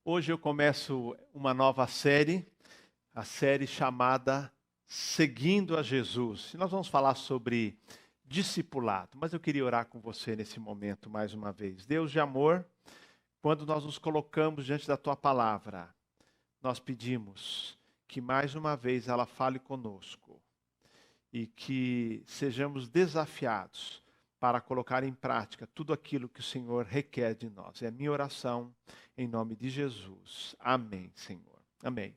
Hoje eu começo uma nova série, a série chamada Seguindo a Jesus. E nós vamos falar sobre discipulado, mas eu queria orar com você nesse momento mais uma vez. Deus de amor, quando nós nos colocamos diante da Tua palavra, nós pedimos que mais uma vez ela fale conosco e que sejamos desafiados para colocar em prática tudo aquilo que o Senhor requer de nós. É a minha oração em nome de Jesus. Amém, Senhor. Amém.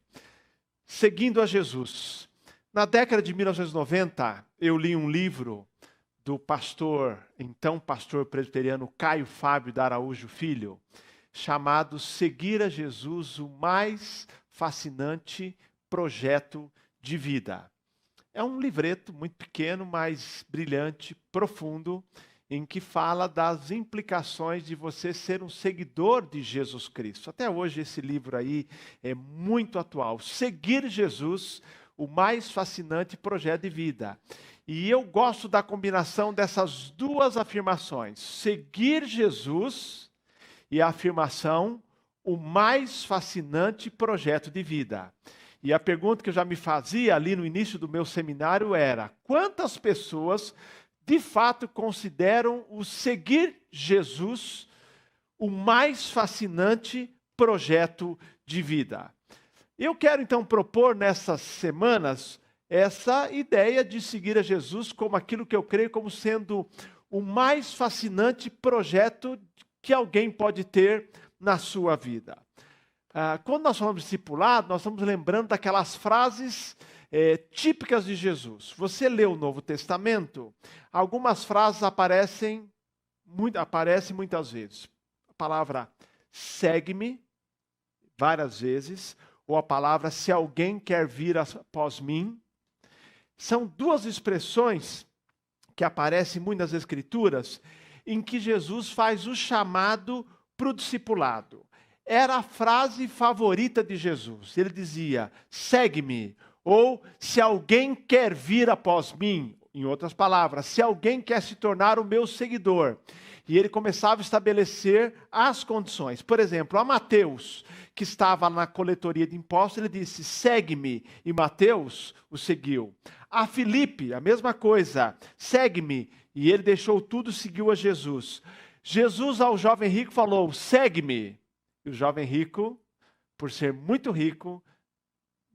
Seguindo a Jesus. Na década de 1990, eu li um livro do então pastor presbiteriano Caio Fábio da Araújo Filho, chamado Seguir a Jesus, o mais fascinante projeto de vida. É um livreto muito pequeno, mas brilhante, profundo, em que fala das implicações de você ser um seguidor de Jesus Cristo. Até hoje esse livro aí é muito atual. Seguir Jesus, o mais fascinante projeto de vida. E eu gosto da combinação dessas duas afirmações. Seguir Jesus e a afirmação, o mais fascinante projeto de vida. E a pergunta que eu já me fazia ali no início do meu seminário era: quantas pessoas de fato consideram o seguir Jesus o mais fascinante projeto de vida? Eu quero então propor nessas semanas essa ideia de seguir a Jesus como aquilo que eu creio como sendo o mais fascinante projeto que alguém pode ter na sua vida. Quando nós falamos discipulado, nós estamos lembrando daquelas frases típicas de Jesus. Você lê o Novo Testamento, algumas frases aparecem muitas vezes. A palavra segue-me, várias vezes, ou a palavra se alguém quer vir após mim. São duas expressões que aparecem muito nas Escrituras, em que Jesus faz o chamado para o discipulado. Era a frase favorita de Jesus. Ele dizia, segue-me, ou se alguém quer vir após mim, em outras palavras, se alguém quer se tornar o meu seguidor. E ele começava a estabelecer as condições. Por exemplo, a Mateus, que estava na coletoria de impostos, ele disse, segue-me, e Mateus o seguiu. A Filipe, a mesma coisa, segue-me, e ele deixou tudo e seguiu a Jesus. Jesus ao jovem rico falou, segue-me. E o jovem rico, por ser muito rico,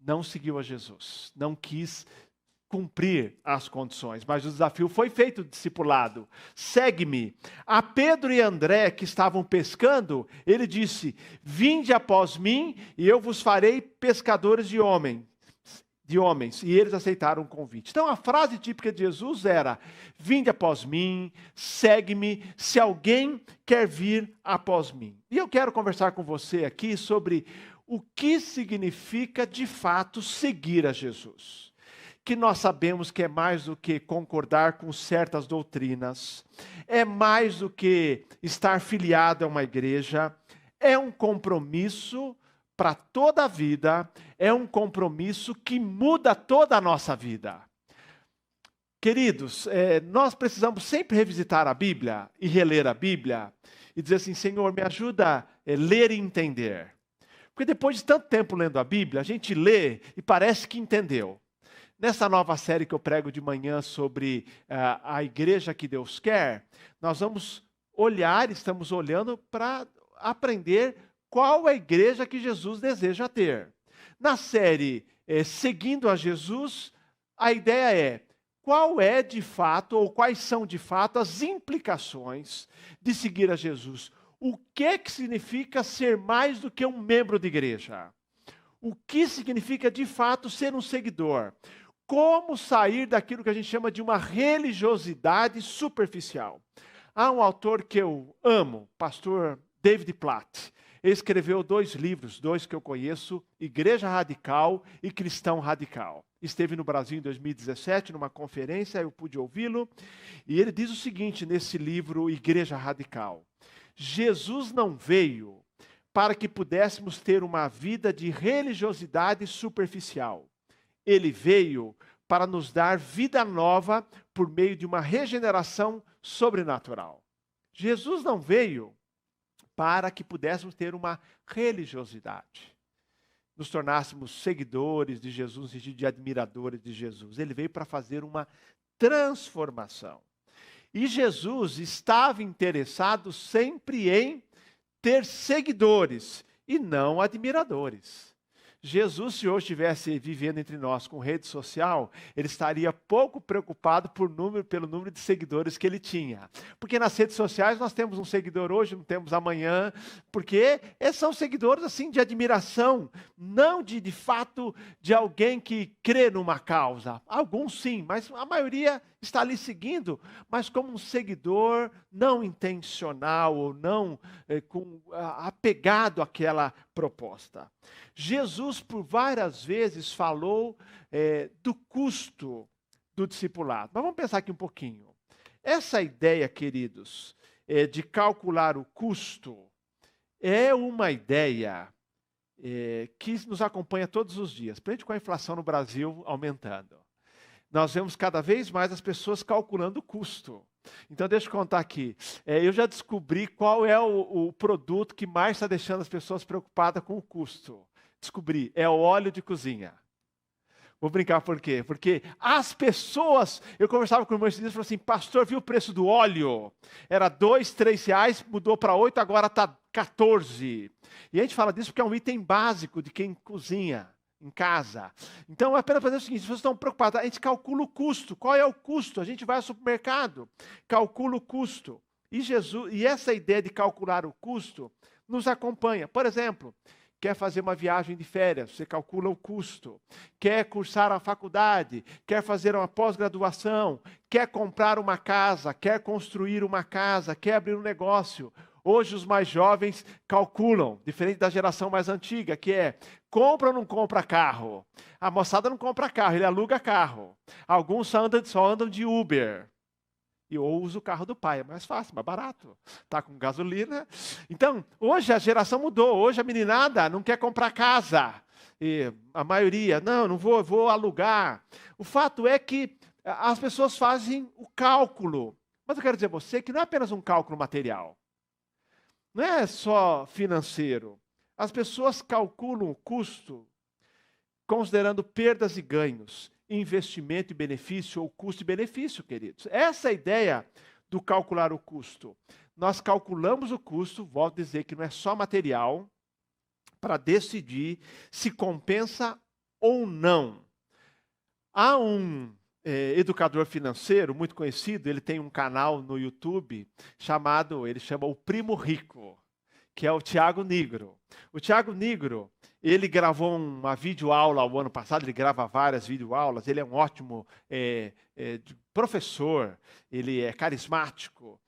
não seguiu a Jesus, não quis cumprir as condições, mas o desafio foi feito, discipulado. Segue-me. A Pedro e André, que estavam pescando, ele disse, vinde após mim e eu vos farei pescadores de homens. E eles aceitaram o convite. Então a frase típica de Jesus era, vinde após mim, segue-me, se alguém quer vir após mim. E eu quero conversar com você aqui sobre o que significa de fato seguir a Jesus. Que nós sabemos que é mais do que concordar com certas doutrinas, é mais do que estar filiado a uma igreja, é um compromisso para toda a vida, é um compromisso que muda toda a nossa vida. Queridos, nós precisamos sempre revisitar a Bíblia e reler a Bíblia e dizer assim, Senhor, me ajuda a ler e entender. Porque depois de tanto tempo lendo a Bíblia, a gente lê e parece que entendeu. Nessa nova série que eu prego de manhã sobre a igreja que Deus quer, nós estamos olhando para aprender qual é a igreja que Jesus deseja ter. Na série Seguindo a Jesus, a ideia é qual é de fato, ou quais são de fato as implicações de seguir a Jesus. O que significa ser mais do que um membro de igreja? O que significa de fato ser um seguidor? Como sair daquilo que a gente chama de uma religiosidade superficial? Há um autor que eu amo, pastor David Platt. Ele escreveu 2 livros, 2 que eu conheço, Igreja Radical e Cristão Radical. Esteve no Brasil em 2017, numa conferência, eu pude ouvi-lo. E ele diz o seguinte nesse livro, Igreja Radical. Jesus não veio para que pudéssemos ter uma vida de religiosidade superficial. Ele veio para nos dar vida nova por meio de uma regeneração sobrenatural. Jesus não veio para que pudéssemos ter uma religiosidade, nos tornássemos seguidores de Jesus, no sentido de admiradores de Jesus. Ele veio para fazer uma transformação. E Jesus estava interessado sempre em ter seguidores e não admiradores. Jesus, se hoje estivesse vivendo entre nós com rede social, ele estaria pouco preocupado pelo número de seguidores que ele tinha. Porque nas redes sociais nós temos um seguidor hoje, não temos amanhã, porque esses são seguidores assim de admiração, não de fato de alguém que crê numa causa. Alguns sim, mas a maioria está ali seguindo, mas como um seguidor não intencional ou não apegado àquela proposta. Jesus, por várias vezes, falou do custo do discipulado. Mas vamos pensar aqui um pouquinho. Essa ideia, queridos, de calcular o custo, é uma ideia que nos acompanha todos os dias, principalmente com a inflação no Brasil aumentando. Nós vemos cada vez mais as pessoas calculando o custo. Então, deixa eu contar aqui. Eu já descobri qual é o produto que mais está deixando as pessoas preocupadas com o custo. Descobri, é o óleo de cozinha. Vou brincar por quê? Porque as pessoas... Eu conversava com o irmão esses dias e falei assim, pastor, viu o preço do óleo? Era R$2, R$3, mudou para 8, agora está 14. E a gente fala disso porque é um item básico de quem cozinha em casa. Então, é apenas fazer o seguinte, se vocês estão preocupados, a gente calcula o custo. Qual é o custo? A gente vai ao supermercado, calcula o custo. E essa ideia de calcular o custo nos acompanha. Por exemplo, quer fazer uma viagem de férias, você calcula o custo. Quer cursar a faculdade, quer fazer uma pós-graduação, quer comprar uma casa, quer construir uma casa, quer abrir um negócio. Hoje os mais jovens calculam, diferente da geração mais antiga, que é, compra ou não compra carro? A moçada não compra carro, ele aluga carro. Alguns só andam de Uber. Ou usa o carro do pai, é mais fácil, mais barato. Está com gasolina. Então, hoje a geração mudou. Hoje a meninada não quer comprar casa. E a maioria, não vou alugar. O fato é que as pessoas fazem o cálculo. Mas eu quero dizer a você que não é apenas um cálculo material. Não é só financeiro. As pessoas calculam o custo considerando perdas e ganhos, investimento e benefício, ou custo e benefício, queridos. Essa é a ideia do calcular o custo. Nós calculamos o custo, volto a dizer que não é só material, para decidir se compensa ou não. Há um educador financeiro muito conhecido, ele tem um canal no YouTube ele chama o Primo Rico, que é o Thiago Nigro. O Thiago Nigro, ele gravou uma videoaula o ano passado, ele grava várias videoaulas, ele é um ótimo professor, ele é carismático,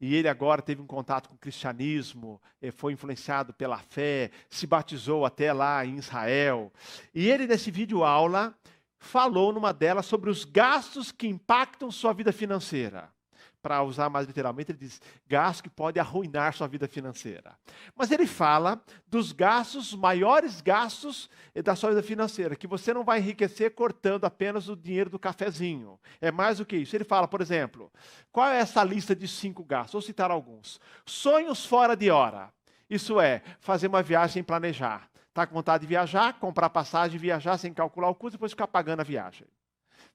e ele agora teve um contato com o cristianismo, foi influenciado pela fé, se batizou até lá em Israel. E ele, nesse videoaula, falou numa delas sobre os gastos que impactam sua vida financeira. Para usar mais literalmente, ele diz, gastos que podem arruinar sua vida financeira. Mas ele fala dos gastos, maiores gastos da sua vida financeira, que você não vai enriquecer cortando apenas o dinheiro do cafezinho. É mais do que isso. Ele fala, por exemplo, qual é essa lista de 5 gastos? Vou citar alguns. Sonhos fora de hora. Isso é, fazer uma viagem sem planejar. Está com vontade de viajar, comprar passagem, viajar sem calcular o custo e depois ficar pagando a viagem.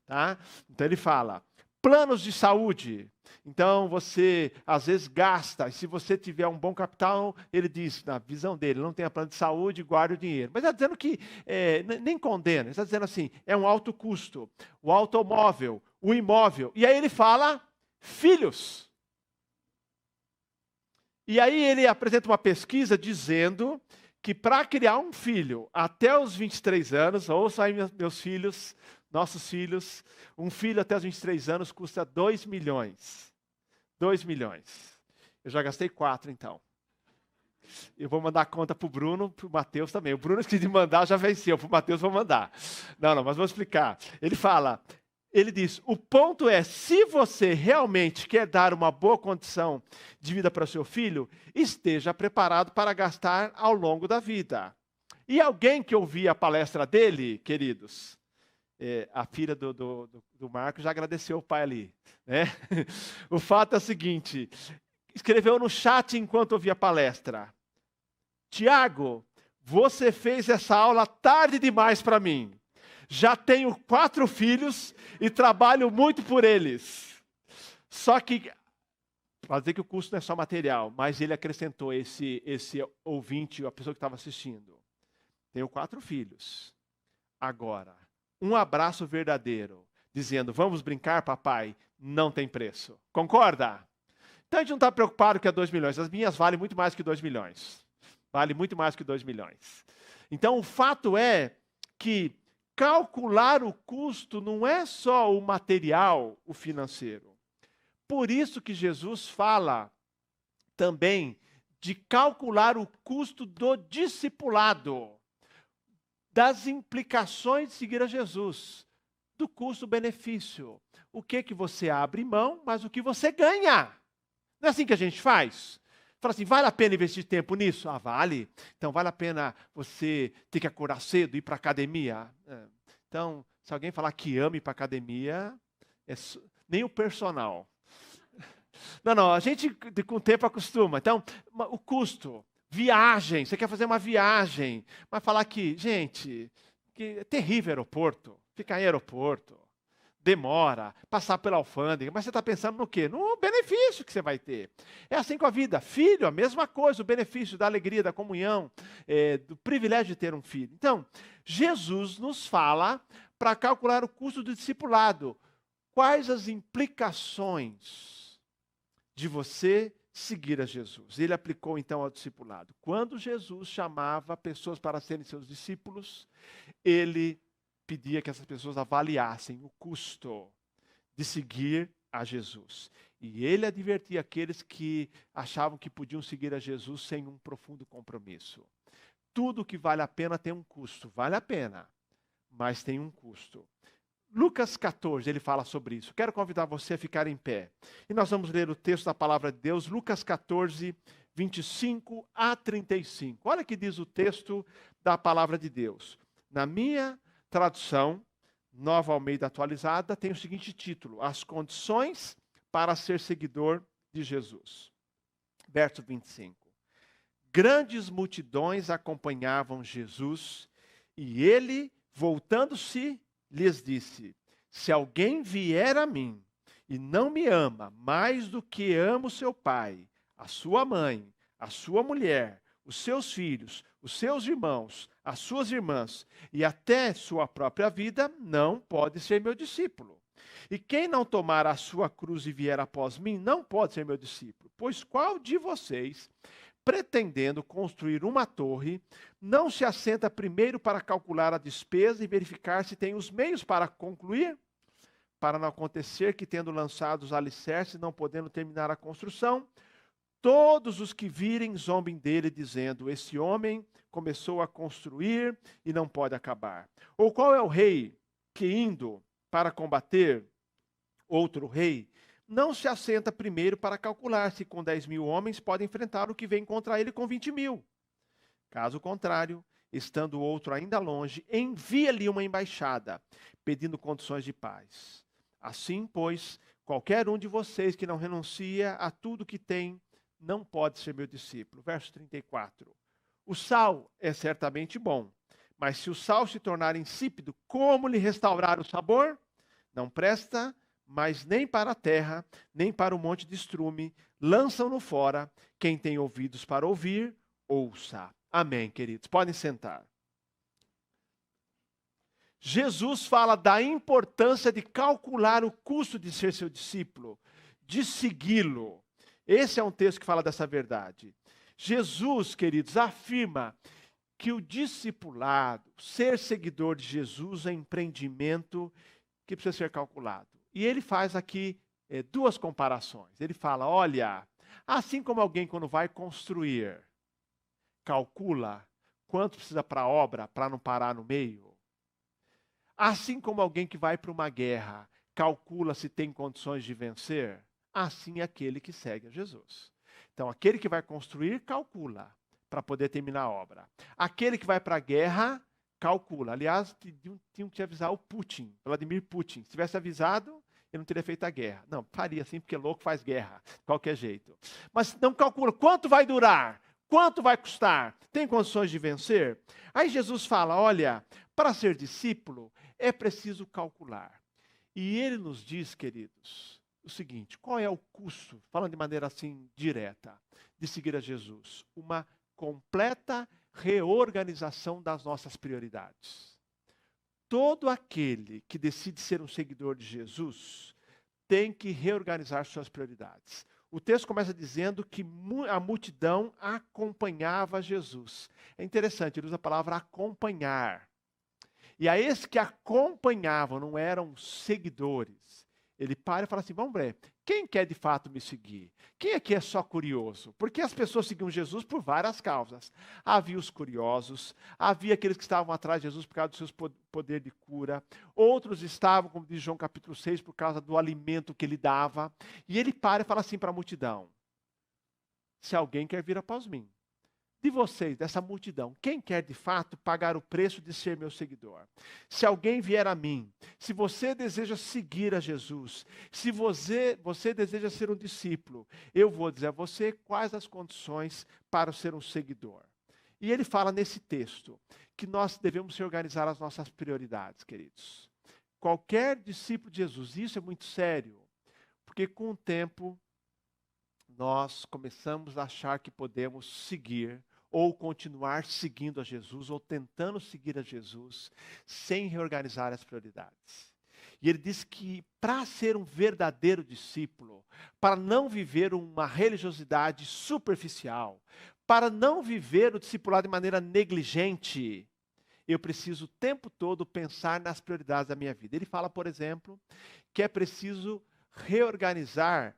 Tá? Então ele fala, planos de saúde. Então você às vezes gasta, e se você tiver um bom capital, ele diz, na visão dele, não tenha plano de saúde, guarde o dinheiro. Mas ele está dizendo que, nem condena, ele está dizendo assim, é um alto custo. O automóvel, o imóvel. E aí ele fala, filhos. E aí ele apresenta uma pesquisa dizendo que para criar um filho até os 23 anos, ouçam aí meus filhos, nossos filhos, um filho até os 23 anos custa 2 milhões. 2 milhões. Eu já gastei 4, então. Eu vou mandar a conta para o Bruno, para o Matheus também. O Bruno, que de mandar, já venceu. Para o Matheus, vou mandar. Não, mas vou explicar. Ele diz, o ponto é, se você realmente quer dar uma boa condição de vida para o seu filho, esteja preparado para gastar ao longo da vida. E alguém que ouvia a palestra dele, queridos, a filha do Marco já agradeceu o pai ali. Né? O fato é o seguinte, escreveu no chat enquanto ouvia a palestra: Tiago, você fez essa aula tarde demais para mim. Já tenho 4 filhos e trabalho muito por eles. Só que, para dizer que o custo não é só material, mas ele acrescentou, esse ouvinte, a pessoa que estava assistindo: tenho 4 filhos. Agora, um abraço verdadeiro, dizendo, vamos brincar, papai, não tem preço. Concorda? Então a gente não está preocupado que é 2 milhões. As minhas valem muito mais que 2 milhões. Vale muito mais que 2 milhões. Então o fato é que calcular o custo não é só o material, o financeiro. Por isso que Jesus fala também de calcular o custo do discipulado, das implicações de seguir a Jesus, do custo-benefício. O que você abre mão, mas o que você ganha. Não é assim que a gente faz? Fala assim, vale a pena investir tempo nisso? Ah, vale. Então, vale a pena você ter que acordar cedo, ir para a academia? Então, se alguém falar que ama ir para a academia, nem o personal. Não, a gente com o tempo acostuma. Então, o custo, viagem, você quer fazer uma viagem, mas falar que, gente, que é terrível aeroporto, ficar em aeroporto, demora, passar pela alfândega, mas você está pensando no quê? No benefício que você vai ter. É assim com a vida. Filho, a mesma coisa, o benefício da alegria, da comunhão, do privilégio de ter um filho. Então, Jesus nos fala para calcular o custo do discipulado. Quais as implicações de você seguir a Jesus? Ele aplicou então ao discipulado. Quando Jesus chamava pessoas para serem seus discípulos, ele pedia que essas pessoas avaliassem o custo de seguir a Jesus. E ele advertia aqueles que achavam que podiam seguir a Jesus sem um profundo compromisso. Tudo que vale a pena tem um custo. Vale a pena, mas tem um custo. Lucas 14, ele fala sobre isso. Quero convidar você a ficar em pé. E nós vamos ler o texto da palavra de Deus, Lucas 14, 25 a 35. Olha o que diz o texto da palavra de Deus. Na minha tradução, Nova Almeida Atualizada, tem o seguinte título: As condições para ser seguidor de Jesus. Verso 25. Grandes multidões acompanhavam Jesus e ele, voltando-se, lhes disse: se alguém vier a mim e não me ama mais do que ama o seu pai, a sua mãe, a sua mulher, os seus filhos, os seus irmãos, as suas irmãs e até sua própria vida, não pode ser meu discípulo. E quem não tomar a sua cruz e vier após mim, não pode ser meu discípulo. Pois qual de vocês, pretendendo construir uma torre, não se assenta primeiro para calcular a despesa e verificar se tem os meios para concluir? Para não acontecer que, tendo lançado os alicerces, não podendo terminar a construção, todos os que virem zombem dele, dizendo: esse homem começou a construir e não pode acabar. Ou qual é o rei que, indo para combater outro rei, não se assenta primeiro para calcular se com 10.000 homens pode enfrentar o que vem contra ele com 20.000? Caso contrário, estando o outro ainda longe, envia-lhe uma embaixada, pedindo condições de paz. Assim, pois, qualquer um de vocês que não renuncia a tudo que tem, não pode ser meu discípulo. Verso 34. O sal é certamente bom, mas se o sal se tornar insípido, como lhe restaurar o sabor? Não presta mas nem para a terra, nem para o monte de estrume, lançam-no fora. Quem tem ouvidos para ouvir, ouça. Amém, queridos. Podem sentar. Jesus fala da importância de calcular o custo de ser seu discípulo, de segui-lo. Esse é um texto que fala dessa verdade. Jesus, queridos, afirma que o discipulado, ser seguidor de Jesus, é empreendimento que precisa ser calculado. E ele faz aqui 2 comparações. Ele fala, olha, assim como alguém quando vai construir, calcula quanto precisa para a obra, para não parar no meio. Assim como alguém que vai para uma guerra, calcula se tem condições de vencer, assim é aquele que segue a Jesus. Então, aquele que vai construir, calcula para poder terminar a obra. Aquele que vai para a guerra, calcula. Aliás, tinham que avisar o Putin, Vladimir Putin. Se tivesse avisado, ele não teria feito a guerra. Não, faria sim, porque louco faz guerra, de qualquer jeito. Mas não calcula quanto vai durar, quanto vai custar, tem condições de vencer? Aí Jesus fala, olha, para ser discípulo é preciso calcular. E ele nos diz, queridos, o seguinte, qual é o custo, falando de maneira assim direta, de seguir a Jesus? Uma completa reorganização das nossas prioridades. Todo aquele que decide ser um seguidor de Jesus tem que reorganizar suas prioridades. O texto começa dizendo que a multidão acompanhava Jesus. É interessante, ele usa a palavra acompanhar. E a esses que acompanhavam não eram seguidores. Ele para e fala assim, vamos ver, quem quer de fato me seguir? Quem aqui é só curioso? Porque as pessoas seguiam Jesus por várias causas. Havia os curiosos, havia aqueles que estavam atrás de Jesus por causa do seu poder de cura. Outros estavam, como diz João capítulo 6, por causa do alimento que ele dava. E ele para e fala assim para a multidão, se alguém quer vir após mim, de vocês, dessa multidão, quem quer de fato pagar o preço de ser meu seguidor? Se alguém vier a mim, se você deseja seguir a Jesus, se você deseja ser um discípulo, eu vou dizer a você quais as condições para ser um seguidor. E ele fala nesse texto que nós devemos reorganizar as nossas prioridades, queridos. Qualquer discípulo de Jesus, isso é muito sério, porque com o tempo nós começamos a achar que podemos seguir ou continuar seguindo a Jesus, ou tentando seguir a Jesus, sem reorganizar as prioridades. E ele diz que para ser um verdadeiro discípulo, para não viver uma religiosidade superficial, para não viver o discipulado de maneira negligente, eu preciso o tempo todo pensar nas prioridades da minha vida. Ele fala, por exemplo, que é preciso reorganizar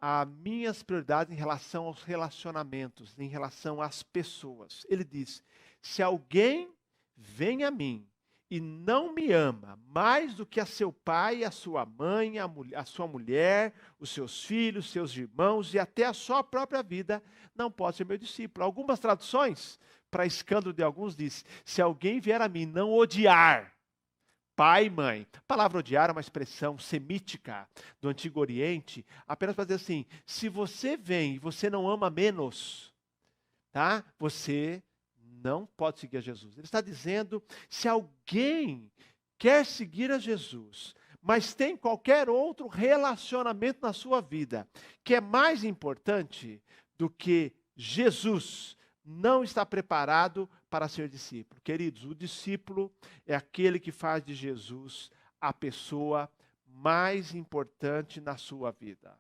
as minhas prioridades em relação aos relacionamentos, em relação às pessoas. Ele diz, se alguém vem a mim e não me ama mais do que a seu pai, a sua mãe, a sua mulher, os seus filhos, seus irmãos e até a sua própria vida, não pode ser meu discípulo. Algumas traduções, para escândalo de alguns, diz, se alguém vier a mim não odiar pai e mãe. A palavra odiar é uma expressão semítica do Antigo Oriente, apenas para dizer assim, se você vem e você não ama menos, tá? Você não pode seguir a Jesus. Ele está dizendo, se alguém quer seguir a Jesus, mas tem qualquer outro relacionamento na sua vida, que é mais importante do que Jesus, não está preparado para ser discípulo. Queridos, o discípulo é aquele que faz de Jesus a pessoa mais importante na sua vida.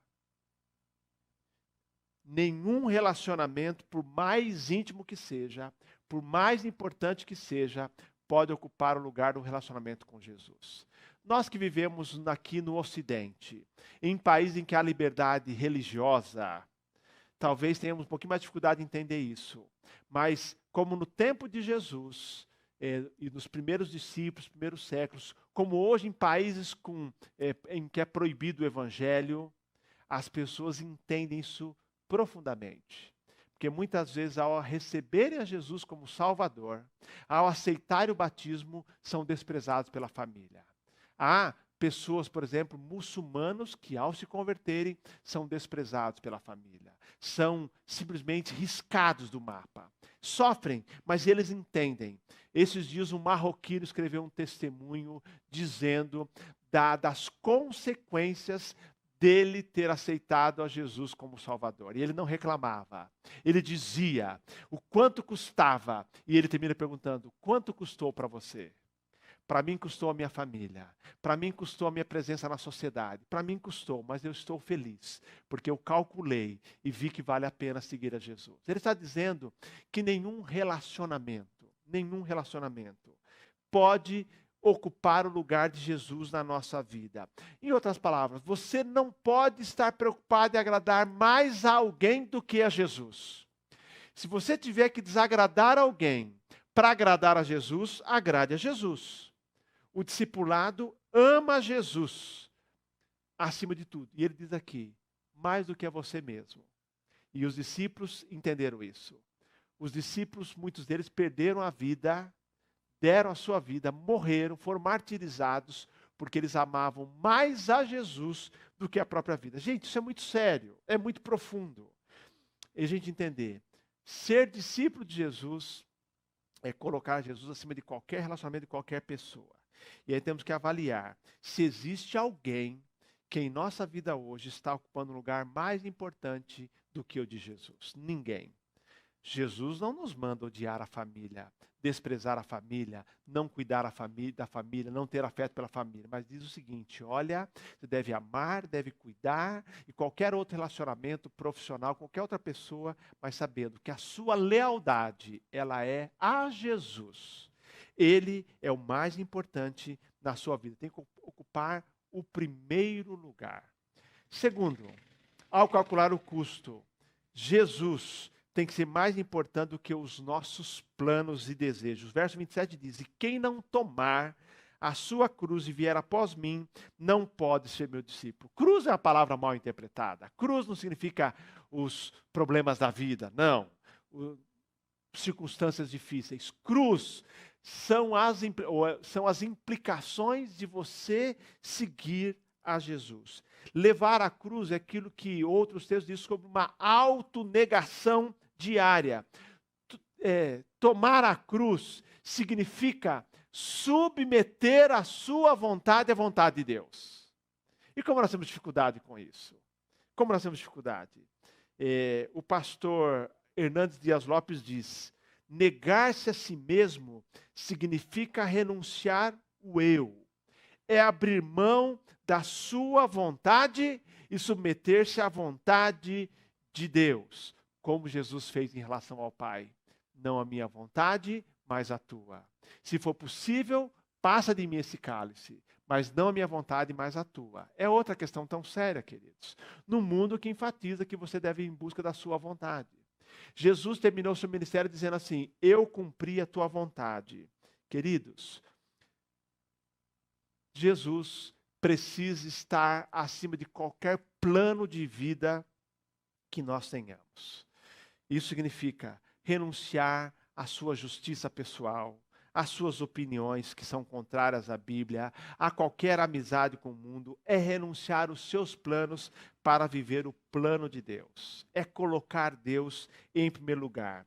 Nenhum relacionamento, por mais íntimo que seja, por mais importante que seja, pode ocupar o lugar do relacionamento com Jesus. Nós que vivemos aqui no Ocidente, em países em que há liberdade religiosa, talvez tenhamos um pouquinho mais de dificuldade em entender isso. Mas, como no tempo de Jesus, e nos primeiros discípulos, primeiros séculos, como hoje em países em que é proibido o evangelho, as pessoas entendem isso profundamente. Porque muitas vezes, ao receberem a Jesus como Salvador, ao aceitarem o batismo, são desprezados pela família. Há pessoas, por exemplo, muçulmanos, que ao se converterem, são desprezados pela família. São simplesmente riscados do mapa. Sofrem, mas eles entendem. Esses dias um marroquino escreveu um testemunho dizendo das consequências dele ter aceitado a Jesus como Salvador. E ele não reclamava. Ele dizia o quanto custava. E ele termina perguntando, quanto custou para você? Para mim custou a minha família, para mim custou a minha presença na sociedade, para mim custou, mas eu estou feliz, porque eu calculei e vi que vale a pena seguir a Jesus. Ele está dizendo que nenhum relacionamento pode ocupar o lugar de Jesus na nossa vida. Em outras palavras, você não pode estar preocupado em agradar mais a alguém do que a Jesus. Se você tiver que desagradar alguém para agradar a Jesus, agrade a Jesus. O discipulado ama Jesus acima de tudo. E ele diz aqui, mais do que a você mesmo. E os discípulos entenderam isso. Os discípulos, muitos deles perderam a vida, deram a sua vida, morreram, foram martirizados porque eles amavam mais a Jesus do que a própria vida. Gente, isso é muito sério, é muito profundo. E a gente entender, ser discípulo de Jesus é colocar Jesus acima de qualquer relacionamento de qualquer pessoa. E aí temos que avaliar se existe alguém que em nossa vida hoje está ocupando um lugar mais importante do que o de Jesus. Ninguém. Jesus não nos manda odiar a família, desprezar a família, não cuidar da família, não ter afeto pela família, mas diz o seguinte: olha, você deve amar, deve cuidar, e qualquer outro relacionamento profissional, qualquer outra pessoa, mas sabendo que a sua lealdade, ela é a Jesus. Ele é o mais importante na sua vida, tem que ocupar o primeiro lugar. Segundo, ao calcular o custo, Jesus tem que ser mais importante do que os nossos planos e desejos. Verso 27 diz: e quem não tomar a sua cruz e vier após mim, não pode ser meu discípulo. Cruz é uma palavra mal interpretada. Cruz não significa os problemas da vida, não. Circunstâncias difíceis. Cruz são as implicações de você seguir a Jesus. Levar a cruz é aquilo que outros textos dizem sobre uma autonegação diária. Tomar a cruz significa submeter a sua vontade à vontade de Deus. E como nós temos dificuldade com isso? Como nós temos dificuldade? O pastor Hernandes Dias Lopes diz: negar-se a si mesmo significa renunciar o eu. É abrir mão da sua vontade e submeter-se à vontade de Deus, como Jesus fez em relação ao Pai. Não a minha vontade, mas a tua. Se for possível, passa de mim esse cálice, mas não a minha vontade, mas a tua. É outra questão tão séria, queridos. No mundo que enfatiza que você deve ir em busca da sua vontade. Jesus terminou seu ministério dizendo assim: eu cumpri a tua vontade. Queridos, Jesus precisa estar acima de qualquer plano de vida que nós tenhamos. Isso significa renunciar à sua justiça pessoal, às suas opiniões que são contrárias à Bíblia, a qualquer amizade com o mundo, é renunciar os seus planos para viver o plano de Deus. É colocar Deus em primeiro lugar.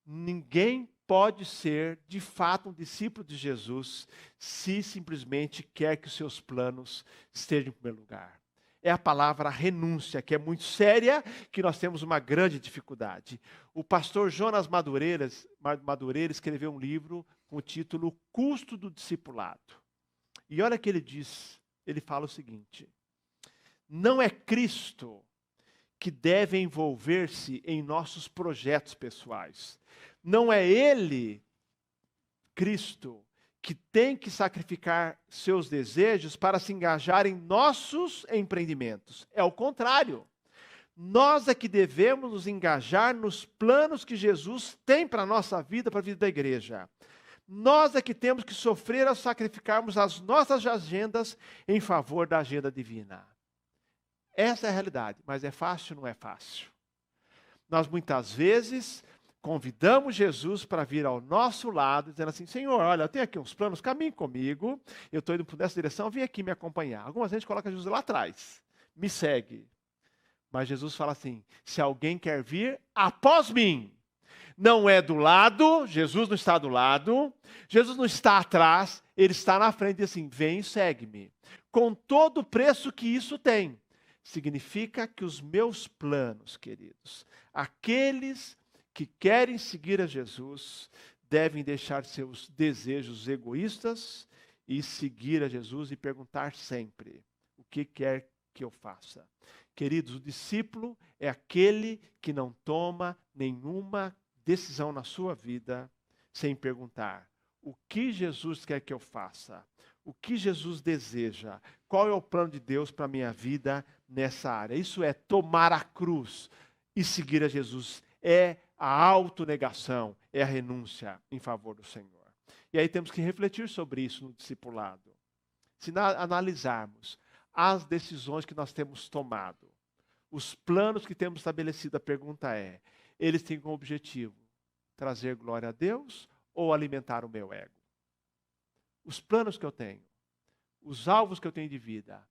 Ninguém pode ser, de fato, um discípulo de Jesus se simplesmente quer que os seus planos estejam em primeiro lugar. É a palavra renúncia, que é muito séria, que nós temos uma grande dificuldade. O pastor Jonas Madureira escreveu um livro com o título O Custo do Discipulado. E olha o que ele diz, ele fala o seguinte: não é Cristo que deve envolver-se em nossos projetos pessoais. Não é Ele, Cristo, que tem que sacrificar seus desejos para se engajar em nossos empreendimentos. É o contrário. Nós é que devemos nos engajar nos planos que Jesus tem para a nossa vida, para a vida da igreja. Nós é que temos que sofrer ao sacrificarmos as nossas agendas em favor da agenda divina. Essa é a realidade, mas é fácil? Não é fácil. Nós muitas vezes convidamos Jesus para vir ao nosso lado, dizendo assim: Senhor, olha, eu tenho aqui uns planos, caminhe comigo, eu estou indo nessa direção, vem aqui me acompanhar. Algumas vezes coloca Jesus lá atrás, me segue. Mas Jesus fala assim: se alguém quer vir após mim, não é do lado, Jesus não está do lado, Jesus não está atrás, ele está na frente e diz assim: vem e segue-me. Com todo o preço que isso tem. Significa que os meus planos, queridos, aqueles que querem seguir a Jesus, devem deixar seus desejos egoístas e seguir a Jesus e perguntar sempre: o que quer que eu faça? Queridos, o discípulo é aquele que não toma nenhuma decisão na sua vida sem perguntar: o que Jesus quer que eu faça? O que Jesus deseja? Qual é o plano de Deus para a minha vida nessa área? Isso é tomar a cruz e seguir a Jesus. É a autonegação, é a renúncia em favor do Senhor. E aí temos que refletir sobre isso no discipulado. Se analisarmos as decisões que nós temos tomado, os planos que temos estabelecido, a pergunta é: eles têm como objetivo trazer glória a Deus ou alimentar o meu ego? Os planos que eu tenho, os alvos que eu tenho de vida,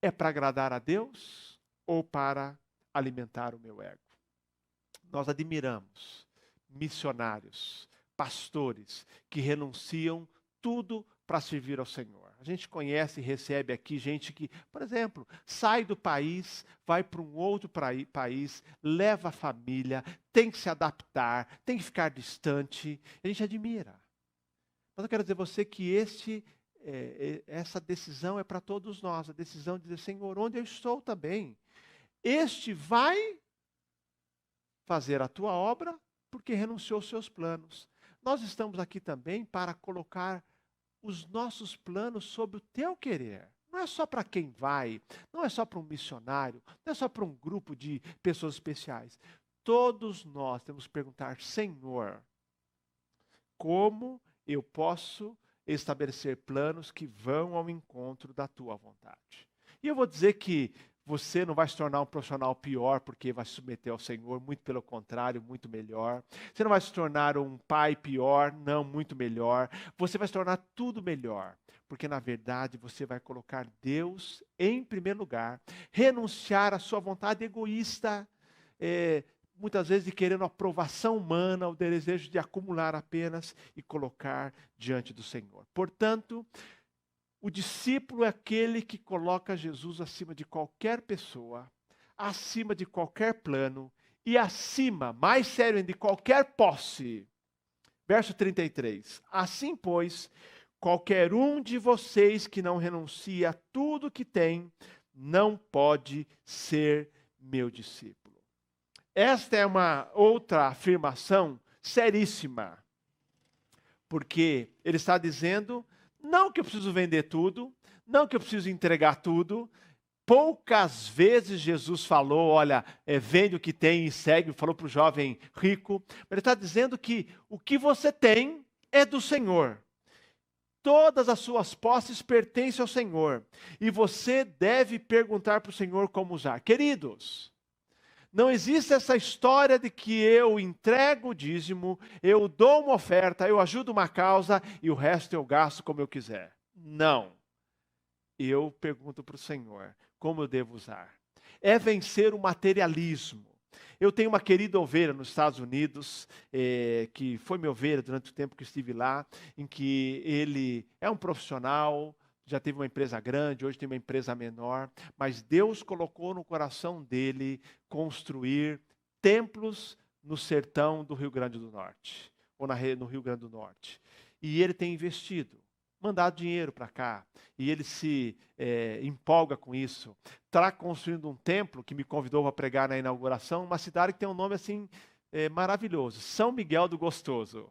é para agradar a Deus ou para alimentar o meu ego? Nós admiramos missionários, pastores que renunciam tudo para servir ao Senhor. A gente conhece e recebe aqui gente que, por exemplo, sai do país, vai para um outro país, leva a família, tem que se adaptar, tem que ficar distante. A gente admira. Mas eu quero dizer a você que essa decisão é para todos nós, a decisão de dizer, Senhor, onde eu estou também, este vai fazer a tua obra porque renunciou aos seus planos. Nós estamos aqui também para colocar os nossos planos sobre o teu querer. Não é só para quem vai, não é só para um missionário, não é só para um grupo de pessoas especiais. Todos nós temos que perguntar, Senhor, como eu posso estabelecer planos que vão ao encontro da tua vontade? E eu vou dizer que você não vai se tornar um profissional pior porque vai se submeter ao Senhor, muito pelo contrário, muito melhor. Você não vai se tornar um pai pior, não, muito melhor. Você vai se tornar tudo melhor, porque na verdade você vai colocar Deus em primeiro lugar, renunciar à sua vontade egoísta, muitas vezes de querendo aprovação humana, o desejo de acumular apenas e colocar diante do Senhor. Portanto, o discípulo é aquele que coloca Jesus acima de qualquer pessoa, acima de qualquer plano e acima, mais sério ainda, de qualquer posse. Verso 33. Assim, pois, qualquer um de vocês que não renuncia a tudo que tem, não pode ser meu discípulo. Esta é uma outra afirmação seríssima, porque ele está dizendo, não que eu preciso vender tudo, não que eu preciso entregar tudo. Poucas vezes Jesus falou, olha, vende o que tem e segue, falou para o jovem rico. Mas ele está dizendo que o que você tem é do Senhor. Todas as suas posses pertencem ao Senhor. E você deve perguntar para o Senhor como usar. Queridos, não existe essa história de que eu entrego o dízimo, eu dou uma oferta, eu ajudo uma causa e o resto eu gasto como eu quiser. Não. Eu pergunto para o Senhor, como eu devo usar? É vencer o materialismo. Eu tenho uma querida ovelha nos Estados Unidos, que foi minha ovelha durante o tempo que estive lá, em que ele é um profissional, já teve uma empresa grande, hoje tem uma empresa menor, mas Deus colocou no coração dele construir templos no sertão do Rio Grande do Norte, ou no Rio Grande do Norte. E ele tem investido, mandado dinheiro para cá, e ele se empolga com isso. Está construindo um templo, que me convidou para pregar na inauguração, uma cidade que tem um nome assim maravilhoso, São Miguel do Gostoso.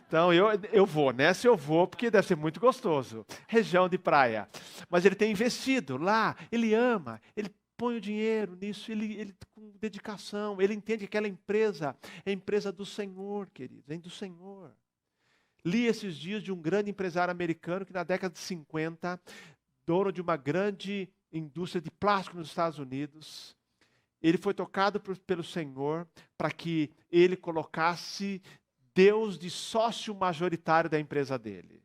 Então eu vou, nessa eu vou, porque deve ser muito gostoso. Região de praia. Mas ele tem investido lá, ele ama, ele põe o dinheiro nisso, ele com dedicação, ele entende que aquela empresa é a empresa do Senhor, queridos, é do Senhor. Li esses dias de um grande empresário americano que na década de 50, dono de uma grande indústria de plástico nos Estados Unidos, ele foi tocado pelo Senhor para que ele colocasse Deus de sócio majoritário da empresa dele.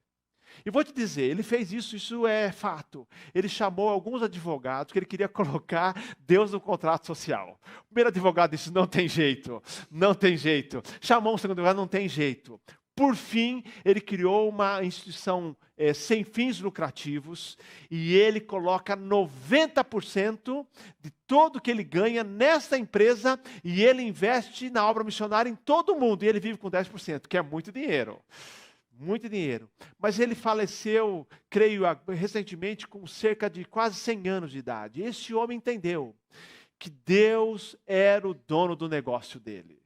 E vou te dizer, ele fez isso é fato. Ele chamou alguns advogados que ele queria colocar Deus no contrato social. O primeiro advogado disse, não tem jeito, não tem jeito. Chamou um segundo advogado, não tem jeito. Por fim, ele criou uma instituição sem fins lucrativos e ele coloca 90% de todo que ele ganha nessa empresa e ele investe na obra missionária em todo o mundo e ele vive com 10%, que é muito dinheiro. Muito dinheiro. Mas ele faleceu, creio, recentemente com cerca de quase 100 anos de idade. Esse homem entendeu que Deus era o dono do negócio dele.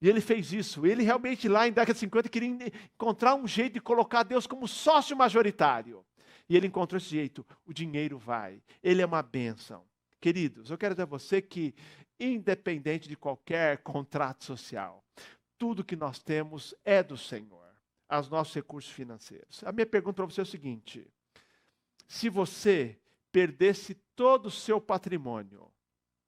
E ele fez isso. Ele realmente lá em década de 50 queria encontrar um jeito de colocar Deus como sócio majoritário. E ele encontrou esse jeito. O dinheiro vai. Ele é uma bênção. Queridos, eu quero dizer a você que, independente de qualquer contrato social, tudo que nós temos é do Senhor. Os nossos recursos financeiros. A minha pergunta para você é o seguinte. Se você perdesse todo o seu patrimônio,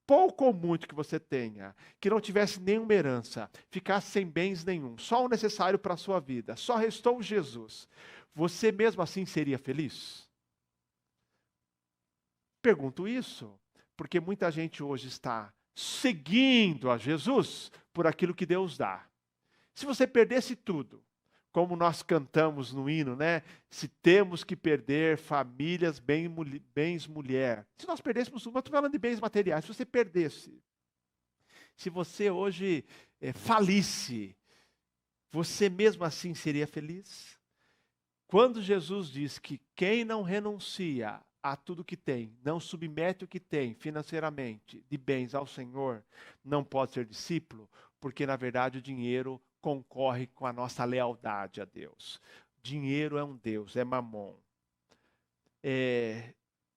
pouco ou muito que você tenha, que não tivesse nenhuma herança, ficasse sem bens nenhum, só o necessário para a sua vida, só restou Jesus, você mesmo assim seria feliz? Pergunto isso, porque muita gente hoje está seguindo a Jesus por aquilo que Deus dá. Se você perdesse tudo, como nós cantamos no hino, né? Se temos que perder famílias, bens, mulher. Se nós perdêssemos tudo, mas estou falando de bens materiais, se você perdesse, se você hoje falisse, você mesmo assim seria feliz? Quando Jesus diz que quem não renuncia a tudo que tem, não submete o que tem financeiramente de bens ao Senhor, não pode ser discípulo, porque na verdade o dinheiro concorre com a nossa lealdade a Deus. Dinheiro é um Deus, é mamon.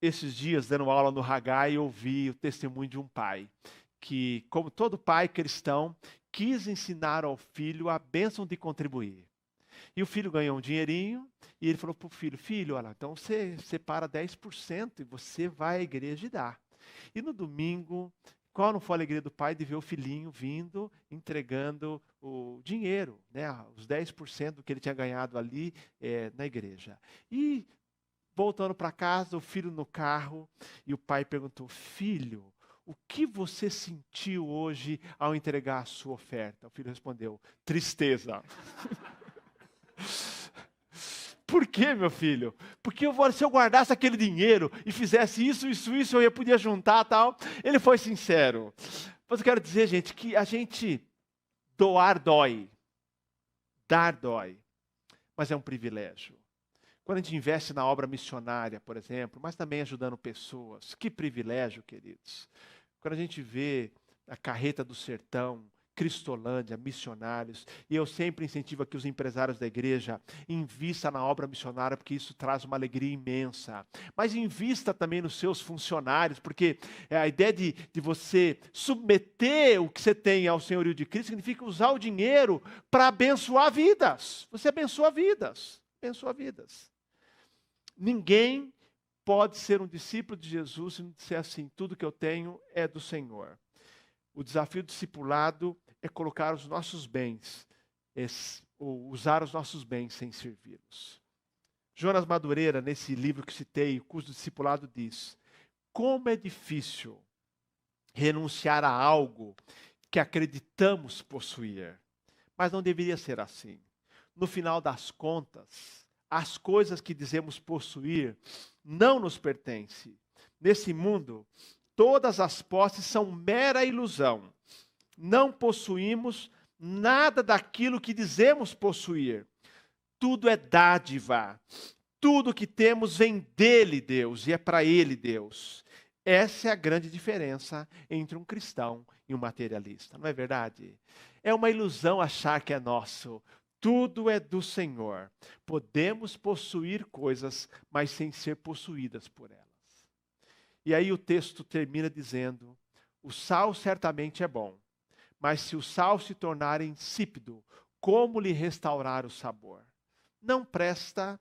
Esses dias, dando aula no Haggai, eu ouvi o testemunho de um pai, que, como todo pai cristão, quis ensinar ao filho a bênção de contribuir. E o filho ganhou um dinheirinho, e ele falou para o filho, filho, olha, então você separa 10% e você vai à igreja e dá. E no domingo, qual não foi a alegria do pai de ver o filhinho vindo, entregando o dinheiro, né, os 10% do que ele tinha ganhado ali na igreja. E voltando para casa, o filho no carro, e o pai perguntou, filho, o que você sentiu hoje ao entregar a sua oferta? O filho respondeu, tristeza. Por quê, meu filho? Porque se eu guardasse aquele dinheiro e fizesse isso, eu podia juntar tal. Ele foi sincero. Mas eu quero dizer, gente, que a gente doar dói. Dar dói. Mas é um privilégio. Quando a gente investe na obra missionária, por exemplo, mas também ajudando pessoas. Que privilégio, queridos. Quando a gente vê a Carreta do Sertão, Cristolândia, missionários, e eu sempre incentivo aqui os empresários da igreja, invista na obra missionária, porque isso traz uma alegria imensa. Mas invista também nos seus funcionários, porque a ideia de você submeter o que você tem ao senhorio de Cristo significa usar o dinheiro para abençoar vidas. Você abençoa vidas. Abençoa vidas. Ninguém pode ser um discípulo de Jesus se não disser assim, tudo que eu tenho é do Senhor. O desafio do discipulado é colocar os nossos bens, ou usar os nossos bens sem servi-los. Jonas Madureira, nesse livro que citei, O Curso do Discipulado, diz, como é difícil renunciar a algo que acreditamos possuir. Mas não deveria ser assim. No final das contas, as coisas que dizemos possuir não nos pertencem. Nesse mundo, todas as posses são mera ilusão. Não possuímos nada daquilo que dizemos possuir. Tudo é dádiva. Tudo que temos vem dele, Deus, e é para ele, Deus. Essa é a grande diferença entre um cristão e um materialista, não é verdade? É uma ilusão achar que é nosso. Tudo é do Senhor. Podemos possuir coisas, mas sem ser possuídas por elas. E aí o texto termina dizendo, o sal certamente é bom, mas se o sal se tornar insípido, como lhe restaurar o sabor? Não presta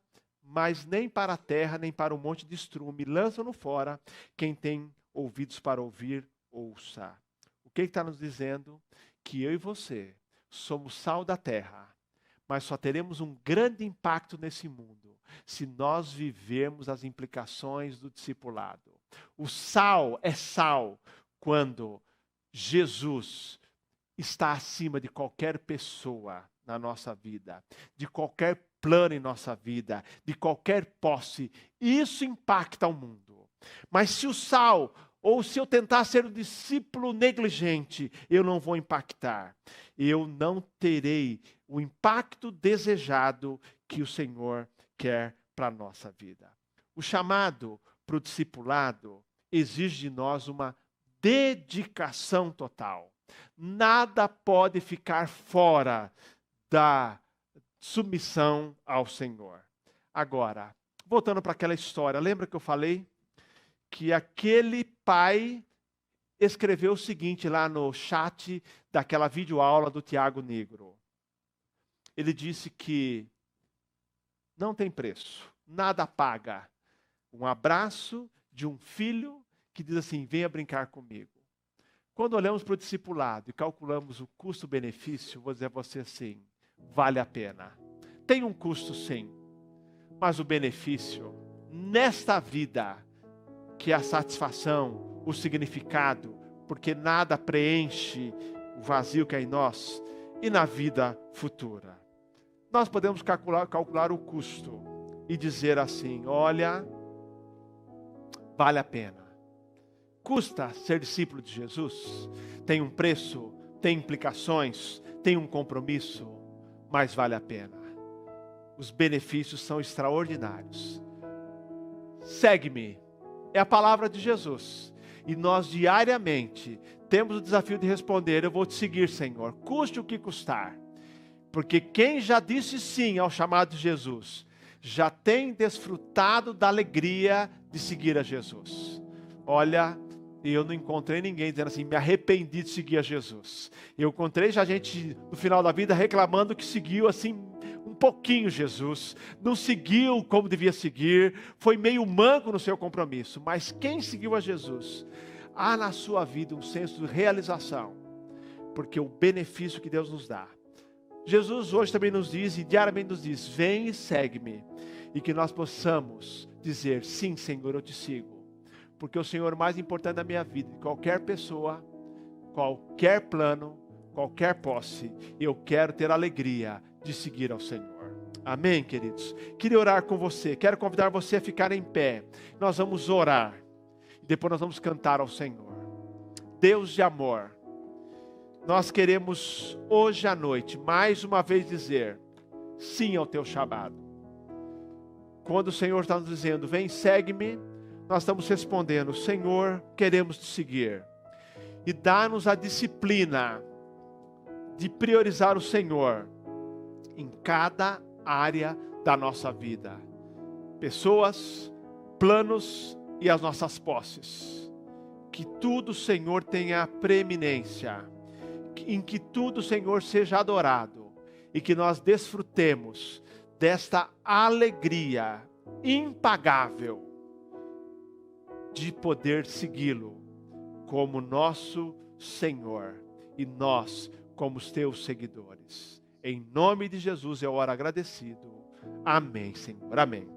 mas nem para a terra, nem para o monte de estrume, lançam-no fora, quem tem ouvidos para ouvir, ouça. O que está nos dizendo? Que eu e você somos sal da terra, mas só teremos um grande impacto nesse mundo, se nós vivermos as implicações do discipulado. O sal é sal quando Jesus está acima de qualquer pessoa na nossa vida, de qualquer plano em nossa vida, de qualquer posse. Isso impacta o mundo. Mas se o sal, ou se eu tentar ser um discípulo negligente, eu não vou impactar. Eu não terei o impacto desejado que o Senhor quer para a nossa vida. O chamado para o discipulado exige de nós uma dedicação total. Nada pode ficar fora da submissão ao Senhor. Agora, voltando para aquela história, lembra que eu falei que aquele pai escreveu o seguinte lá no chat daquela videoaula do Tiago Negro. Ele disse que não tem preço, nada paga um abraço de um filho que diz assim, venha brincar comigo. Quando olhamos para o discipulado e calculamos o custo-benefício, vou dizer a você assim, vale a pena. Tem um custo sim, mas o benefício, nesta vida, que é a satisfação, o significado, porque nada preenche o vazio que é em nós, e na vida futura. Nós podemos calcular o custo e dizer assim, olha, vale a pena. Custa ser discípulo de Jesus? Tem um preço, tem implicações, tem um compromisso, mas vale a pena. Os benefícios são extraordinários. Segue-me. É a palavra de Jesus. E nós diariamente temos o desafio de responder, eu vou te seguir, Senhor, custe o que custar. Porque quem já disse sim ao chamado de Jesus, já tem desfrutado da alegria de seguir a Jesus. Olha, eu não encontrei ninguém dizendo assim, me arrependi de seguir a Jesus. Eu encontrei já gente no final da vida reclamando que seguiu assim um pouquinho Jesus, não seguiu como devia seguir, foi meio manco no seu compromisso. Mas quem seguiu a Jesus, há na sua vida um senso de realização, porque o benefício que Deus nos dá. Jesus hoje também nos diz, e diariamente nos diz, vem e segue-me, e que nós possamos dizer, sim Senhor, eu te sigo. Porque o Senhor é o mais importante da minha vida, de qualquer pessoa, qualquer plano, qualquer posse, eu quero ter a alegria de seguir ao Senhor. Amém, queridos? Queria orar com você, quero convidar você a ficar em pé. Nós vamos orar, e depois nós vamos cantar ao Senhor. Deus de amor, nós queremos hoje à noite, mais uma vez dizer, sim ao teu chamado. Quando o Senhor está nos dizendo, vem, segue-me, nós estamos respondendo, Senhor, queremos te seguir. E dá-nos a disciplina de priorizar o Senhor em cada área da nossa vida. Pessoas, planos e as nossas posses. Que tudo, Senhor, tenha preeminência. Em que tudo, Senhor, seja adorado. E que nós desfrutemos desta alegria impagável de poder segui-lo como nosso Senhor e nós como os teus seguidores. Em nome de Jesus eu oro agradecido. Amém, Senhor. Amém.